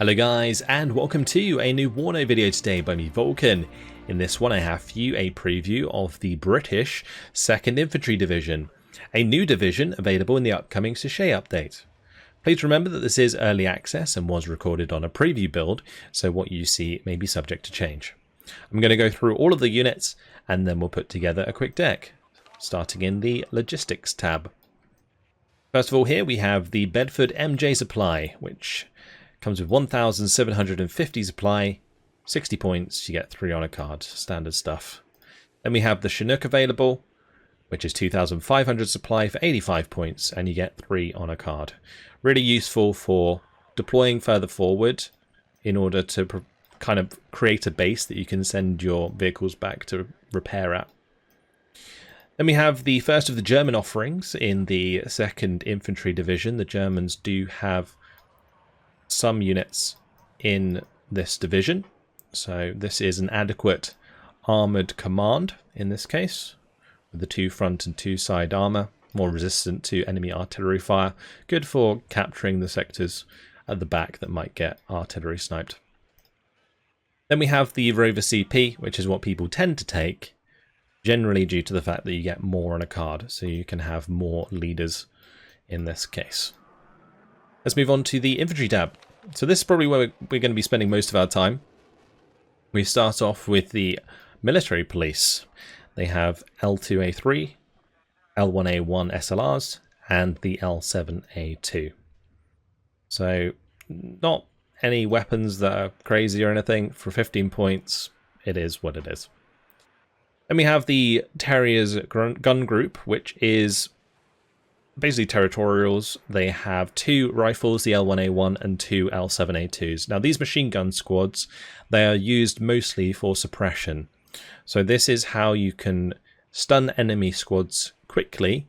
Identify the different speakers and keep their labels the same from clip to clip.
Speaker 1: Hello guys, and welcome to a new WARNO video today by me, Vulcan. In this one I have for you a preview of the British 2nd Infantry Division, a new division available in the upcoming Sachet update. Please remember that this is early access and was recorded on a preview build, so what you see may be subject to change. I'm going to go through all of the units and then we'll put together a quick deck, starting in the Logistics tab. First of all, here we have the Bedford MJ supply, which comes with 1,750 supply, 60 points, you get 3 on a card, standard stuff. Then we have the Chinook available, which is 2,500 supply for 85 points, and you get 3 on a card. Really useful for deploying further forward in order to kind of create a base that you can send your vehicles back to repair at. Then we have the first of the German offerings in the 2nd Infantry Division. The Germans do have some units in this division, so this is an adequate armoured command in this case, with the 2 front and 2 side armour, more resistant to enemy artillery fire, good for capturing the sectors at the back that might get artillery sniped. Then we have the Rover CP, which is what people tend to take, generally due to the fact that you get more on a card, so you can have more leaders in this case. Let's move on to the Infantry tab. So this is probably where we're going to be spending most of our time. We start off with the Military Police. They have L2A3, L1A1 SLRs, and the L7A2. So not any weapons that are crazy or anything. For 15 points, it is what it is. Then we have the Terriers Gun Group, which is basically Territorials. They have 2 rifles, the L1A1 and 2 L7A2s. Now these machine gun squads, they are used mostly for suppression. So this is how you can stun enemy squads quickly,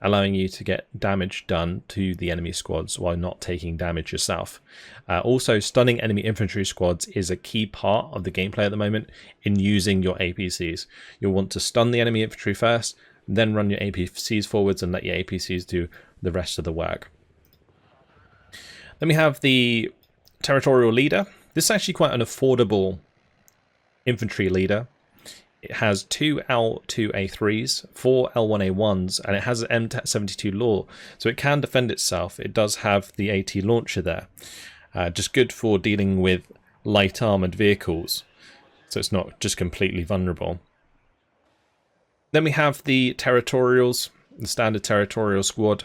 Speaker 1: allowing you to get damage done to the enemy squads while not taking damage yourself. Also, stunning enemy infantry squads is a key part of the gameplay at the moment in using your APCs. You'll want to stun the enemy infantry first, then run your APCs forwards and let your APCs do the rest of the work. Then we have the Territorial Leader. This is actually quite an affordable infantry leader. It has 2 L2A3s, 4 L1A1s, and it has an M72 law, so it can defend itself. It does have the AT launcher there, just good for dealing with light armoured vehicles, so it's not just completely vulnerable. Then we have the Territorials, the standard Territorial squad.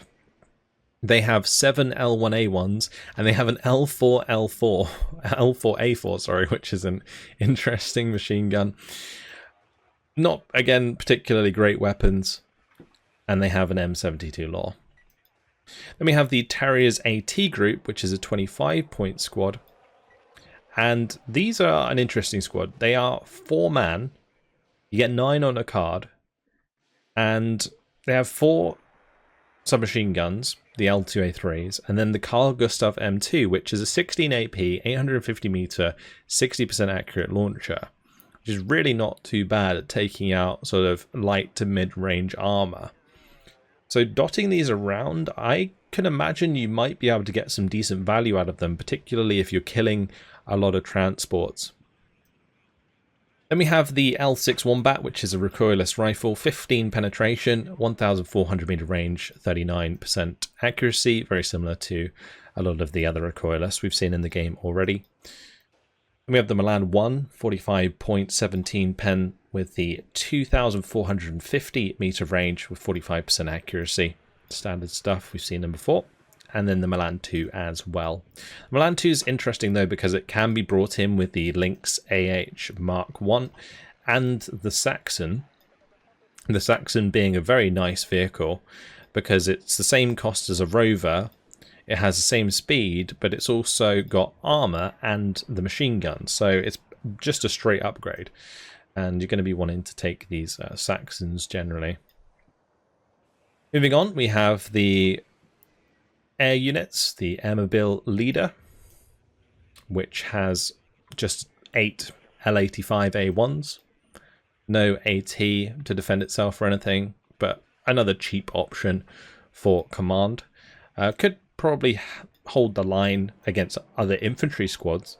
Speaker 1: They have 7 L1A1s, and they have an L4A4, sorry, which is an interesting machine gun. Not, again, particularly great weapons, and they have an M72 law. Then we have the Terriers AT group, which is a 25-point squad. And these are an interesting squad. They are 4-man. You get 9 on a card. And they have 4 submachine guns, the L2A3s, and then the Carl Gustav M2, which is a 16 AP, 850 meter, 60% accurate launcher, which is really not too bad at taking out sort of light to mid-range armor. So dotting these around, I can imagine you might be able to get some decent value out of them, particularly if you're killing a lot of transports. Then we have the L6 Wombat, which is a recoilless rifle, 15 penetration, 1,400 meter range, 39% accuracy, very similar to a lot of the other recoilless we've seen in the game already. Then we have the Milan 1, 45.17 pen with the 2,450 meter range with 45% accuracy. Standard stuff, we've seen them before. And then the Milan 2 as well. The Milan 2 is interesting though because it can be brought in with the Lynx AH Mark 1 and the Saxon. The Saxon being a very nice vehicle because it's the same cost as a Rover. It has the same speed, but it's also got armor and the machine gun. So it's just a straight upgrade. And you're going to be wanting to take these Saxons generally. Moving on, we have the air units, the Airmobile Leader, which has just 8 L85A1s, no AT to defend itself or anything, but another cheap option for command. Could probably hold the line against other infantry squads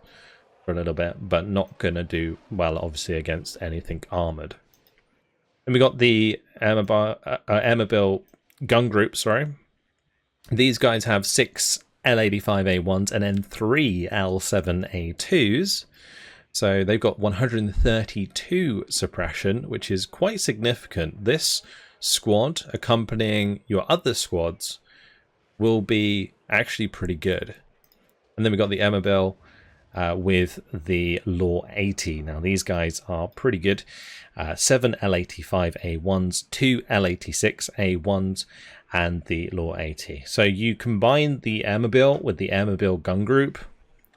Speaker 1: for a little bit, but not going to do well, obviously, against anything armored. And we got the Airmobile Gun Group, sorry. These guys have 6 L85A1s and then 3 L7A2s. So they've got 132 suppression, which is quite significant. This squad, accompanying your other squads, will be actually pretty good. And then we got the Airmobile with the Law 80. Now these guys are pretty good. 7 L85A1s, 2 L86A1s, and the Law 80. So you combine the Airmobile with the Airmobile Gun Group,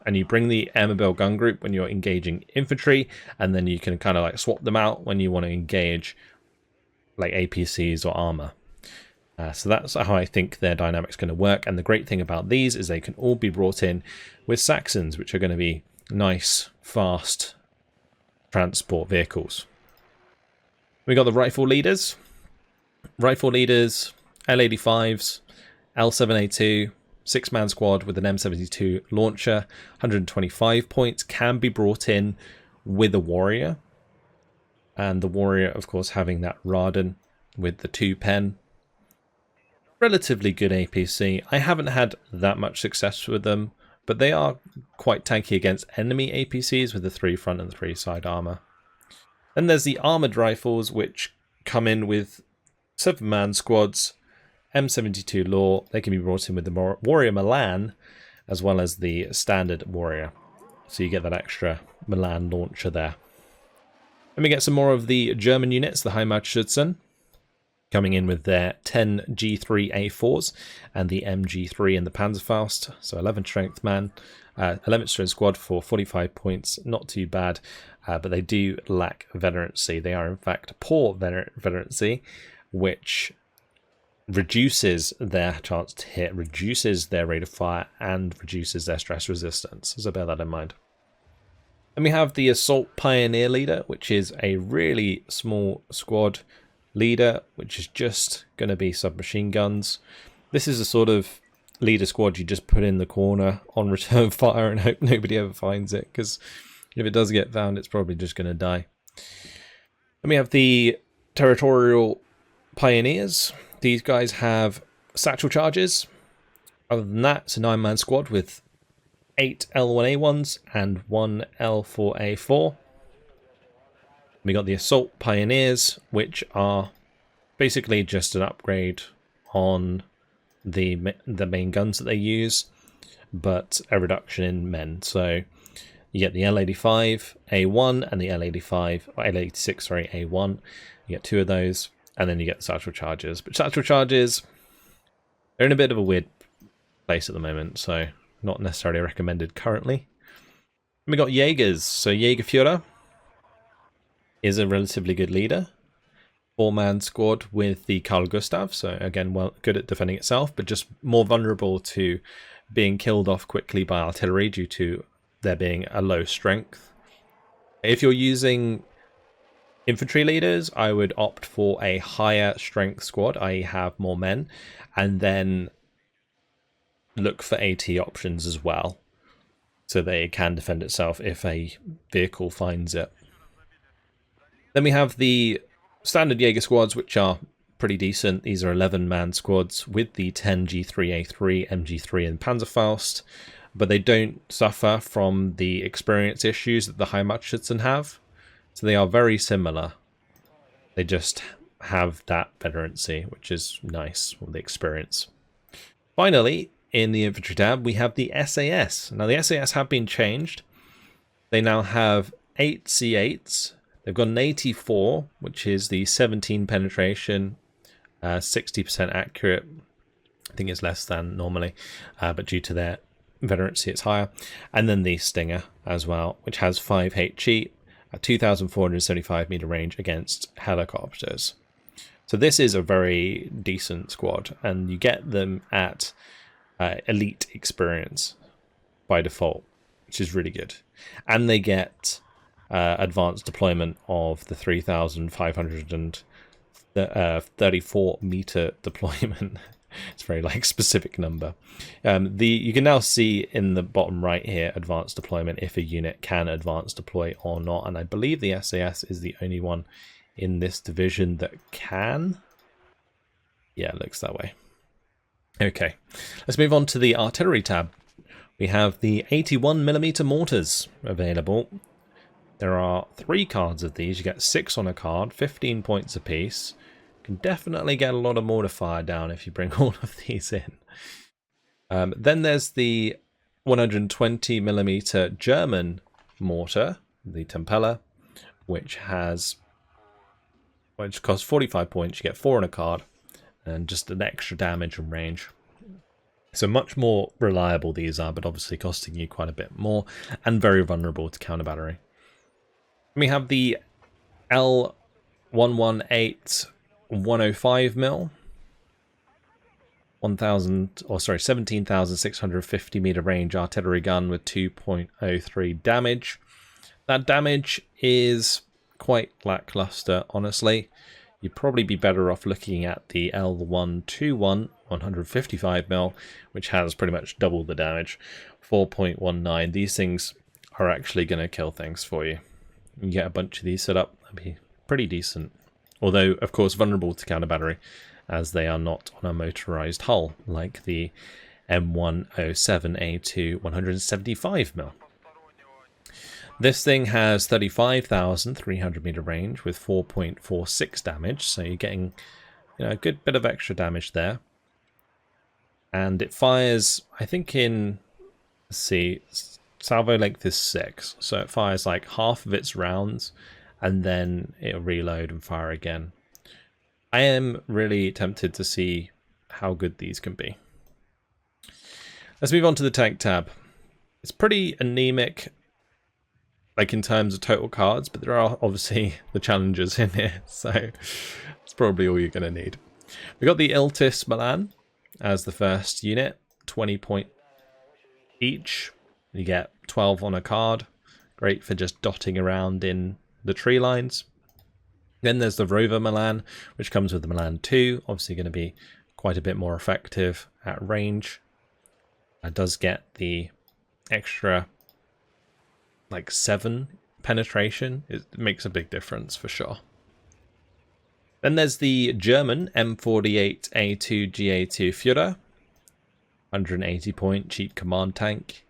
Speaker 1: and you bring the Airmobile Gun Group when you're engaging infantry, and then you can kind of like swap them out when you want to engage like APCs or armor. So that's how I think their dynamic's going to work. And the great thing about these is they can all be brought in with Saxons, which are going to be nice, fast transport vehicles. We got the rifle leaders. Rifle leaders, L85s, L7A2, 6-man squad with an M72 launcher, 125 points, can be brought in with a warrior. And the warrior, of course, having that Raden with the 2-pen. Relatively good APC. I haven't had that much success with them, but they are quite tanky against enemy APCs with the 3 front and 3 side armor. Then there's the armored rifles, which come in with 7-man squads, M72 Law. They can be brought in with the Warrior Milan, as well as the standard Warrior. So you get that extra Milan launcher there. Then we get some more of the German units, the Heimatschützen, coming in with their 10 G3A4s and the MG3 and the Panzerfaust. So 11 strength man, 11 strength squad for 45 points. Not too bad, but they do lack veterancy. They are in fact poor veterancy, which reduces their chance to hit, reduces their rate of fire, and reduces their stress resistance. So bear that in mind. And we have the Assault Pioneer Leader, which is a really small squad leader, which is just going to be submachine guns. This is a sort of leader squad you just put in the corner on return fire and hope nobody ever finds it, because if it does get found, it's probably just going to die. Then we have the Territorial Pioneers. These guys have satchel charges. Other than that, it's a 9-man squad with 8 L1A1s and 1 L4A4. We got the Assault Pioneers, which are basically just an upgrade on the main guns that they use, but a reduction in men. So you get the L85A1 and the L86 A1. You get 2 of those, and then you get the satchel charges. But satchel charges, they're in a bit of a weird place at the moment, so not necessarily recommended currently. And we got Jaegers. So Jaeger is a relatively good leader. 4-man squad with the Carl Gustav, so again, well, good at defending itself, but just more vulnerable to being killed off quickly by artillery due to there being a low strength. If you're using infantry leaders, I would opt for a higher strength squad, i.e. have more men, and then look for AT options as well, so that it can defend itself if a vehicle finds it. Then we have the standard Jaeger squads, which are pretty decent. These are 11-man squads with the 10 G3A3, MG3 and Panzerfaust, but they don't suffer from the experience issues that the Heimatschützen have. So they are very similar. They just have that veterancy, which is nice with the experience. Finally, in the infantry tab, we have the SAS. Now the SAS have been changed. They now have 8 C8s. They've got an 84, which is the 17 penetration, 60% accurate. I think it's less than normally, but due to their veterancy, it's higher. And then the Stinger as well, which has 5 HE, a 2,475 meter range against helicopters. So this is a very decent squad, and you get them at elite experience by default, which is really good. And they get advanced deployment of the 3,534 meter deployment. It's a very like specific number. You can now see in the bottom right here, advanced deployment, if a unit can advance deploy or not. And I believe the SAS is the only one in this division that can. Yeah, it looks that way. Okay, let's move on to the artillery tab. We have the 81mm mortars available. There are 3 cards of these. You get 6 on a card, 15 points apiece. You can definitely get a lot of mortar fire down if you bring all of these in. Then there's the 120mm German mortar, the Tempeller, which costs 45 points. You get 4 on a card and just an extra damage and range. So much more reliable these are, but obviously costing you quite a bit more and very vulnerable to counter battery. We have the L118 105mm, 17,650 meter range artillery gun with 2.03 damage. That damage is quite lackluster, honestly. You'd probably be better off looking at the L121 155mm, which has pretty much double the damage, 4.19. These things are actually going to kill things for you. You get a bunch of these set up, that'd be pretty decent. Although, of course, vulnerable to counter battery, as they are not on a motorized hull like the M107A2 175mm. This thing has 35,300 meter range with 4.46 damage, so you're getting a good bit of extra damage there. And it fires, I think in, let's see, salvo length is 6, so it fires like half of its rounds and then it'll reload and fire again. I am really tempted to see how good these can be. Let's move on to the tank tab. It's pretty anemic, like in terms of total cards, but there are obviously the challengers in here, so it's probably all you're going to need. We got the Iltis Milan as the first unit, 20 point each. You get 12 on a card, great for just dotting around in the tree lines. Then there's the Rover Milan, which comes with the Milan 2, obviously going to be quite a bit more effective at range. It does get the extra like 7 penetration. It makes a big difference for sure. Then there's the German M48A2 GA2 Führer, 180 point cheap command tank.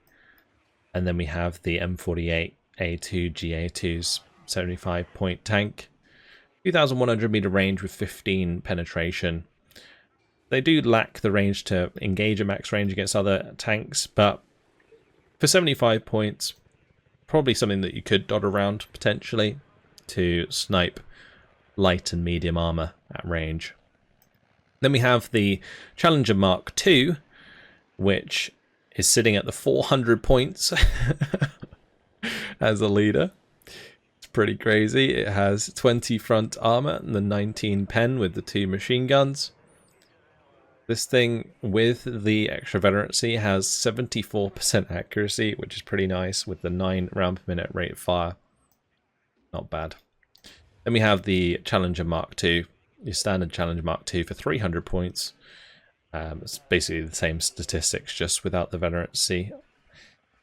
Speaker 1: And then we have the M48A2 GA2's 75 point tank, 2,100 meter range with 15 penetration. They do lack the range to engage at max range against other tanks, but for 75 points, probably something that you could dot around potentially to snipe light and medium armor at range. Then we have the Challenger Mark II, which is sitting at the 400 points as a leader. It's pretty crazy. It has 20 front armor and the 19 pen with the 2 machine guns. This thing with the extra veterancy has 74% accuracy, which is pretty nice with the 9 round per minute rate of fire. Not bad. Then we have the Challenger Mark II, your standard Challenger Mark II for 300 points. It's basically the same statistics, just without the veterancy.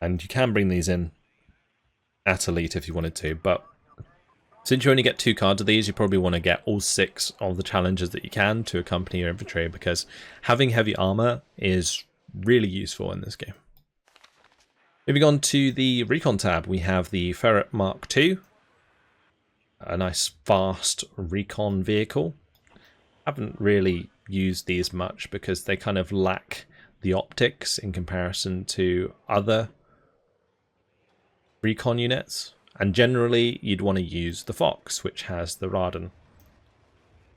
Speaker 1: And you can bring these in at Elite if you wanted to, but since you only get 2 cards of these, you probably want to get all 6 of the challenges that you can to accompany your infantry, because having heavy armor is really useful in this game. Moving on to the Recon tab, we have the Ferret Mark II, a nice fast recon vehicle. Haven't really used these much because they kind of lack the optics in comparison to other recon units. And generally, you'd want to use the Fox, which has the Radan.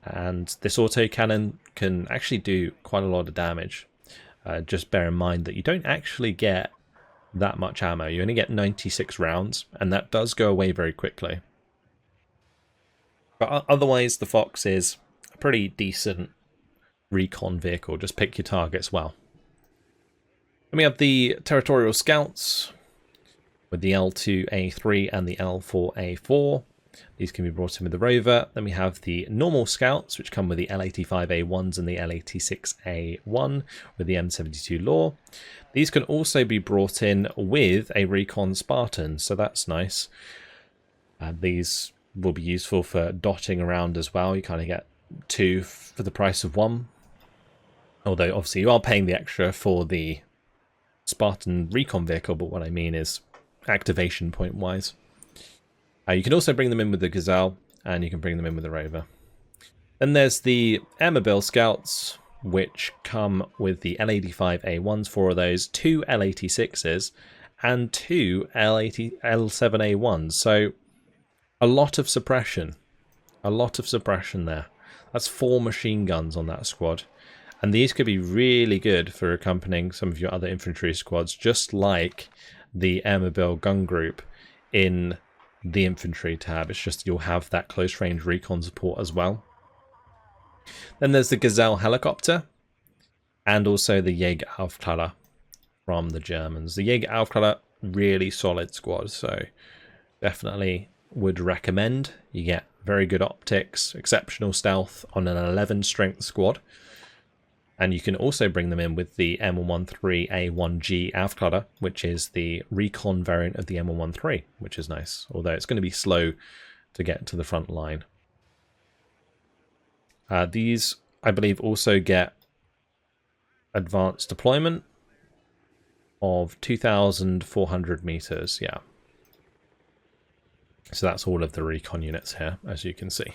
Speaker 1: And this autocannon can actually do quite a lot of damage. Just bear in mind that you don't actually get that much ammo. You only get 96 rounds, and that does go away very quickly. But otherwise, the Fox is a pretty decent recon vehicle. Just pick your targets well. Then we have the Territorial Scouts, with the L2A3 and the L4A4. These can be brought in with the rover. Then we have the normal scouts, which come with the L85A1s and the L86A1 with the M72 Law. These can also be brought in with a Recon Spartan, so that's nice. These will be useful for dotting around as well. You kind of get 2 for the price of 1. Although obviously you are paying the extra for the Spartan Recon vehicle, but what I mean is activation point wise. You can also bring them in with the Gazelle, and you can bring them in with the rover. Then there's the Airmobile Scouts, which come with the L85A1s, 4 of those, 2 L86s, and 2 L7A1s. So a lot of suppression. A lot of suppression there. That's 4 machine guns on that squad. And these could be really good for accompanying some of your other infantry squads, just like the Airmobile Gun Group in the infantry tab. It's just you'll have that close range recon support as well. Then there's the Gazelle Helicopter and also the Jaeger Gr1 from the Germans. The Jaeger Gr1, really solid squad, so definitely would recommend. You get very good optics, exceptional stealth on an 11 strength squad. And you can also bring them in with the M113A1G Gr1, which is the recon variant of the M113, which is nice, although it's going to be slow to get to the front line. These, I believe, also get advanced deployment of 2,400 meters, yeah. So that's all of the recon units here, as you can see.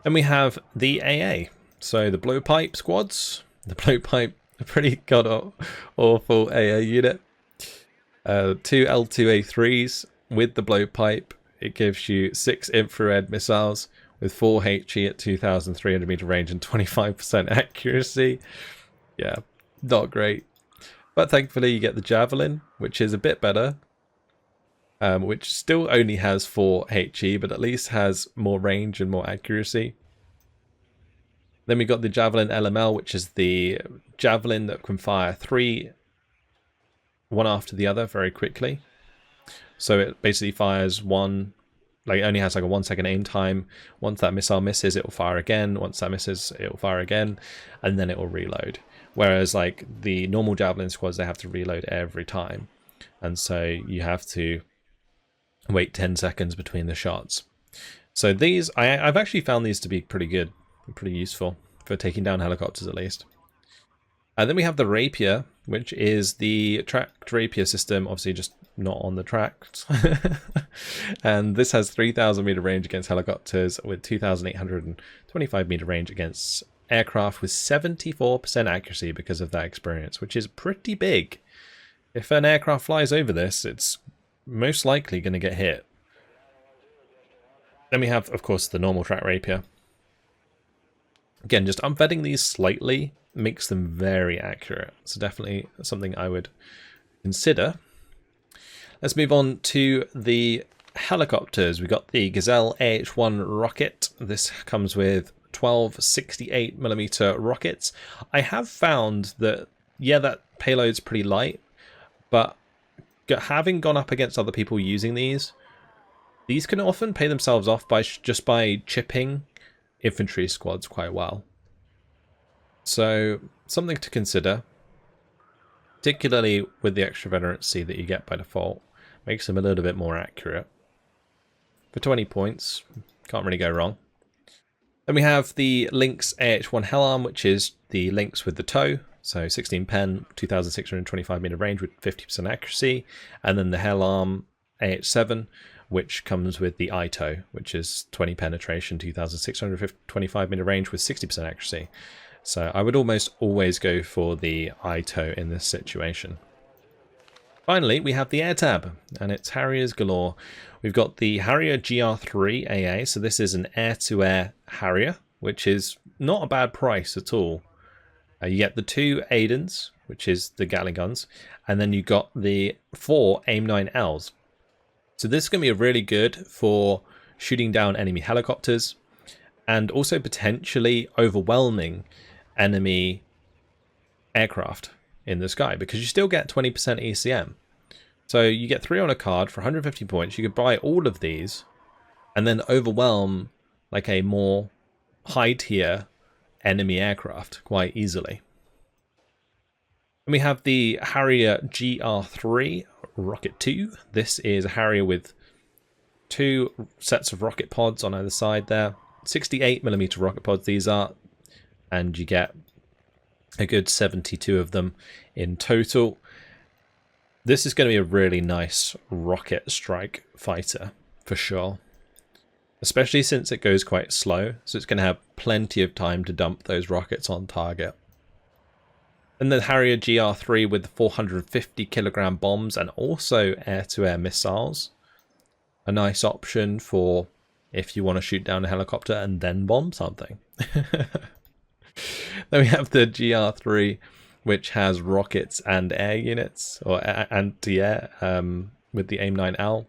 Speaker 1: Then we have the AA. So the blowpipe squads, the blowpipe, a pretty god-awful AA unit. 2 L2A3s with the blowpipe. It gives you 6 infrared missiles with 4 HE at 2,300 meter range and 25% accuracy. Yeah, not great. But thankfully you get the Javelin, which is a bit better. Which still only has 4 HE, but at least has more range and more accuracy. Then we got the Javelin LML, which is the javelin that can fire 3, one after the other, very quickly. So it basically fires one, like it only has like a 1 second aim time. Once that missile misses, it will fire again. Once that misses, it will fire again, and then it will reload. Whereas like the normal Javelin squads, they have to reload every time. And so you have to wait 10 seconds between the shots. So these, I've actually found these to be pretty good. Pretty useful for taking down helicopters at least. And then we have the Rapier, which is the tracked Rapier system, obviously just not on the tracks. And this has 3,000 meter range against helicopters with 2,825 meter range against aircraft with 74% accuracy because of that experience, which is pretty big. If an aircraft flies over this, it's most likely going to get hit. Then we have, of course, the normal track Rapier. Again, just unvetting these slightly makes them very accurate. So definitely something I would consider. Let's move on to the helicopters. We've got the Gazelle AH-1 rocket. This comes with 12 68mm rockets. I have found that, yeah, that payload's pretty light, but having gone up against other people using these can often pay themselves off by just by chipping infantry squads quite well. So something to consider, particularly with the extra veterancy that you get by default. Makes them a little bit more accurate. For 20 points, can't really go wrong. Then we have the Lynx AH-1 Hellarm, which is the Lynx with the tow. So 16 pen, 2,625 meter range with 50% accuracy. And then the Hellarm AH-7, which comes with the ITO, which is 20 penetration, 2,625 meter range with 60% accuracy. So I would almost always go for the ITO in this situation. Finally, we have the air tab, and it's Harriers galore. We've got the Harrier Gr3 AA, so this is an air-to-air Harrier, which is not a bad price at all. You get the 2 Aidens, which is the Gatling guns, and then you got the 4 AIM-9Ls. So this is going to be really good for shooting down enemy helicopters and also potentially overwhelming enemy aircraft in the sky, because you still get 20% ECM. So you get 3 on a card for 150 points. You could buy all of these and then overwhelm like a more high tier enemy aircraft quite easily. And we have the Harrier Gr1 Rocket 2. This is a Harrier with 2 sets of rocket pods on either side there. 68mm rocket pods these are, and you get a good 72 of them in total. This is going to be a really nice rocket strike fighter for sure, especially since it goes quite slow, so it's going to have plenty of time to dump those rockets on target. And the Harrier Gr1 with 450 kilogram bombs and also air-to-air missiles. A nice option for if you want to shoot down a helicopter and then bomb something. Then we have the Gr3, which has rockets and air units, or anti-air, with the AIM-9L.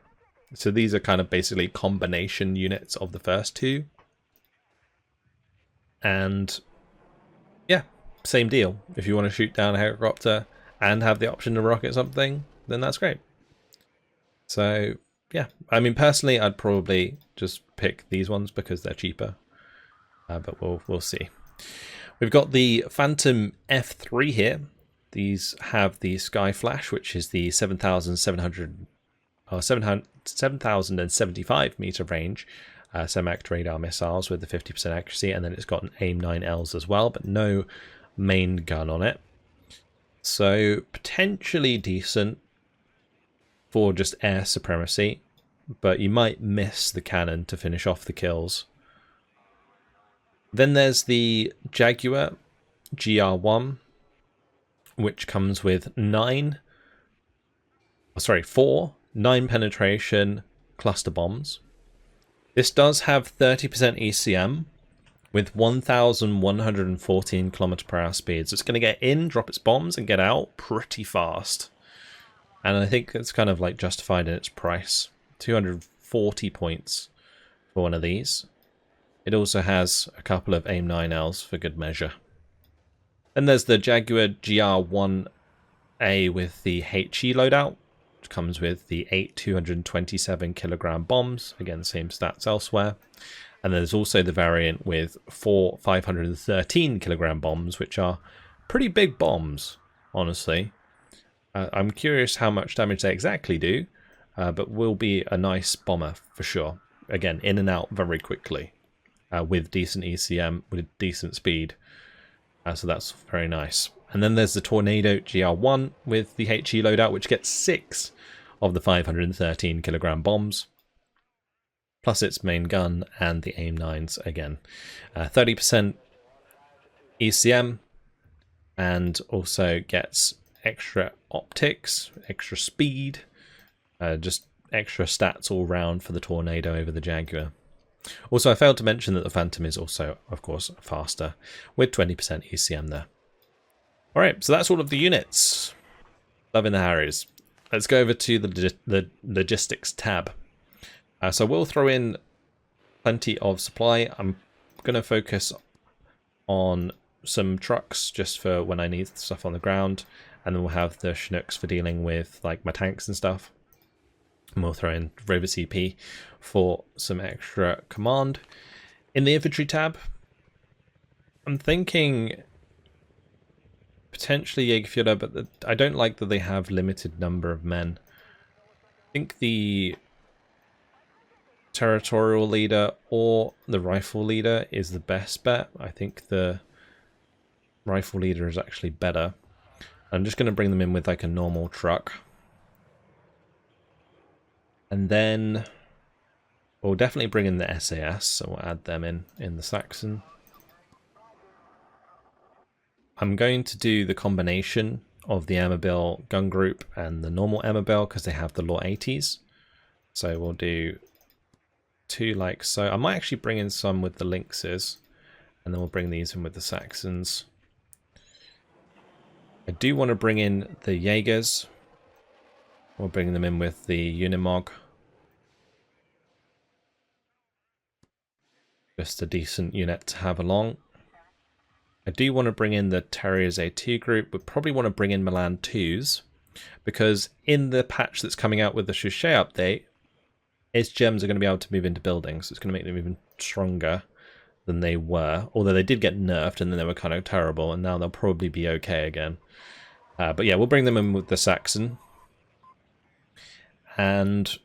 Speaker 1: So these are kind of basically combination units of the first 2. And yeah, same deal. If you want to shoot down a helicopter and have the option to rocket something, then that's great. So yeah, I mean, personally, I'd probably just pick these ones because they're cheaper, but we'll see. We've got the Phantom F3 here. These have the Sky Flash, which is the 7,075 meter range semi-active radar missiles with the 50% accuracy, and then it's got an AIM-9Ls as well, but no main gun on it. So potentially decent for just air supremacy, but you might miss the cannon to finish off the kills. Then there's the Jaguar Gr1, which comes with 4 9 penetration cluster bombs. This does have 30% ECM with 1,114 km/h speed. So it's going to get in, drop its bombs, and get out pretty fast. And I think it's kind of like justified in its price. 240 points for one of these. It also has a couple of AIM-9Ls for good measure. Then there's the Jaguar Gr1A with the HE loadout, which comes with the 8 227 kilogram bombs. Again, same stats elsewhere. And there's also the variant with 4 513 kilogram bombs, which are pretty big bombs, honestly. I'm curious how much damage they exactly do, but will be a nice bomber for sure. Again, in and out very quickly. With decent ECM, with decent speed. So that's very nice. And then there's the Tornado Gr1 with the HE loadout, which gets 6 of the 513 kilogram bombs, plus its main gun and the AIM-9s again. 30% ECM, and also gets extra optics, extra speed, just extra stats all round for the Tornado over the Jaguar. Also, I failed to mention that the Phantom is also, of course, faster, with 20% ECM there. Alright, so that's all of the units. Loving the Harriers. Let's go over to the logistics tab. So we'll throw in plenty of supply. I'm going to focus on some trucks just for when I need stuff on the ground, and then we'll have the Chinooks for dealing with like my tanks and stuff. And we'll throw in Rover CP for some extra command. In the infantry tab, I'm thinking potentially Jaeger, but I don't like that they have limited number of men. I think the Territorial Leader or the Rifle Leader is the best bet. I think the Rifle Leader is actually better. I'm just going to bring them in with like a normal truck. And then we'll definitely bring in the SAS, so we'll add them in the Saxon. I'm going to do the combination of the Jaeger Gun Group and the normal Jaeger because they have the Law 80s. So we'll do 2 like so. I might actually bring in some with the Lynxes, and then we'll bring these in with the Saxons. I do want to bring in the Jaegers. We'll bring them in with the Unimog. Just a decent unit to have along. I do want to bring in the Terriers A2 group. We'd probably want to bring in Milan 2s, because in the patch that's coming out with the Chouchet update, its gems are going to be able to move into buildings. It's going to make them even stronger than they were. Although they did get nerfed and then they were kind of terrible, and now they'll probably be okay again. But yeah, we'll bring them in with the Saxon. And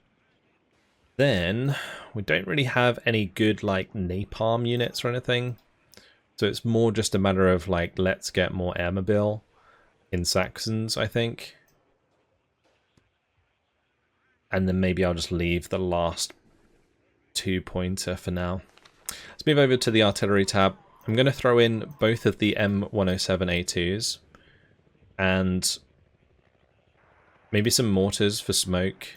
Speaker 1: then we don't really have any good like napalm units or anything. So it's more just a matter of like, let's get more airmobile in Saxons, I think. And then maybe I'll just leave the last 2-pointer for now. Let's move over to the artillery tab. I'm going to throw in both of the M107A2s and maybe some mortars for smoke.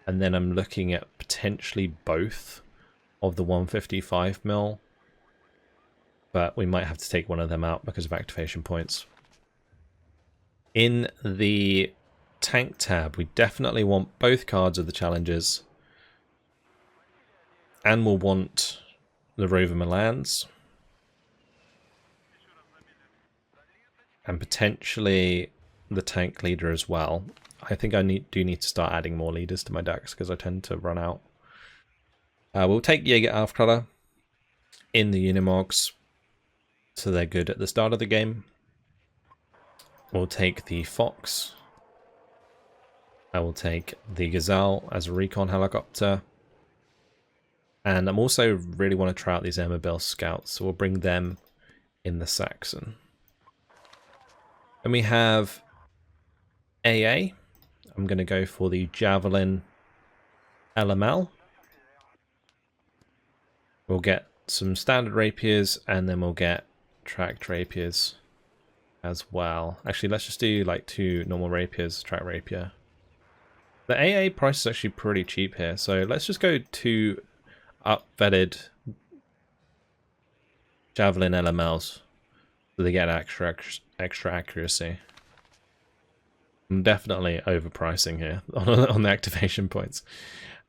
Speaker 1: And then I'm looking at potentially both of the 155mm. But we might have to take one of them out because of activation points. In the tank tab, we definitely want both cards of the challenges. And we'll want the Rover Milans. And potentially the tank leader as well. I think I do need to start adding more leaders to my decks because I tend to run out. We'll take Jaeger Gr1 in the Unimogs, so they're good at the start of the game. We'll take the Fox. I will take the Gazelle as a Recon Helicopter. And I'm also really want to try out these Airmobile Scouts, so we'll bring them in the Saxon. And we have AA. I'm going to go for the Javelin LML. We'll get some standard rapiers, and then we'll get tracked rapiers as well. Actually, let's just do like 2 normal rapiers, track rapier. The AA price is actually pretty cheap here, so let's just go 2 up-vetted Javelin LMLs so they get extra accuracy. I'm definitely overpricing here on the activation points.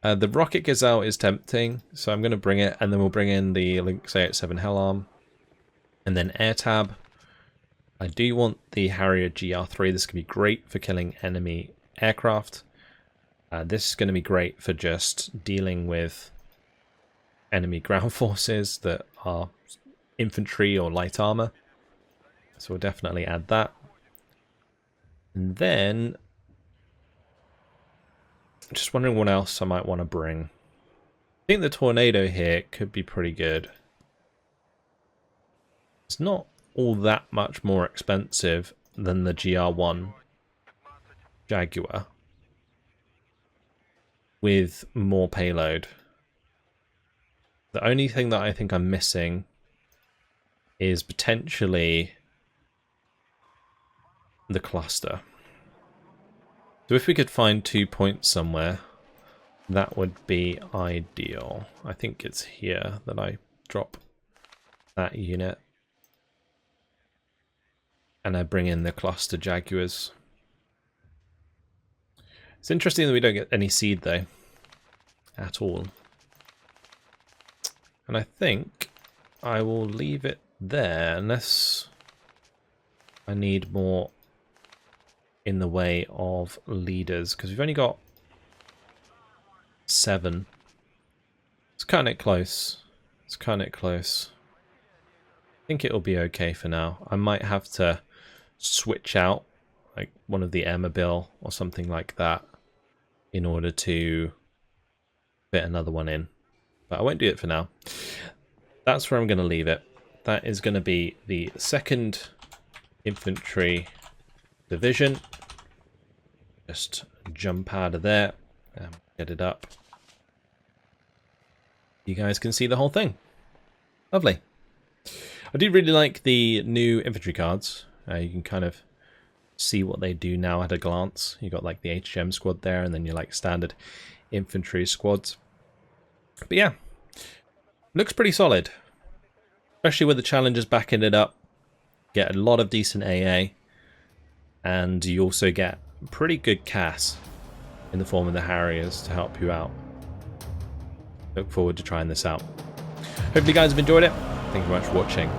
Speaker 1: The Rocket Gazelle is tempting, so I'm going to bring it, and then we'll bring in the Lynx 87 Hellarm. And then Air Tab. I do want the Harrier GR3. This can be great for killing enemy aircraft. This is going to be great for just dealing with enemy ground forces that are infantry or light armor. So we'll definitely add that. And then, I'm just wondering what else I might want to bring. I think the Tornado here could be pretty good. It's not all that much more expensive than the GR1 Jaguar with more payload. The only thing that I think I'm missing is potentially the cluster. So if we could find 2 points somewhere, that would be ideal. I think it's here that I drop that unit. And I bring in the cluster Jaguars. It's interesting that we don't get any seed though, at all. And I think I will leave it there unless I need more in the way of leaders, because we've only got 7. It's cutting it close. It's cutting it close. I think it'll be okay for now. I might have to switch out like one of the Airmobile or something like that in order to fit another one in. But I won't do it for now. That's where I'm going to leave it. That is going to be the 2nd Infantry Division. Just jump out of there and get it up. You guys can see the whole thing. Lovely. I do really like the new infantry cards. You can kind of see what they do now at a glance. You got like the HGM squad there, and then you like standard infantry squads. But yeah, looks pretty solid, especially with the challenges backing it up. Get a lot of decent AA, and you also get pretty good CAS in the form of the Harriers to help you out. Look forward to trying this out. Hopefully you guys have enjoyed it. Thank you very much for watching,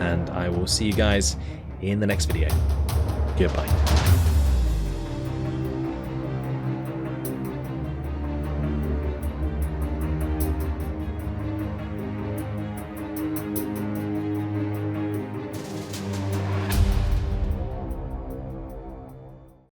Speaker 1: and I will see you guys in the next video. Goodbye.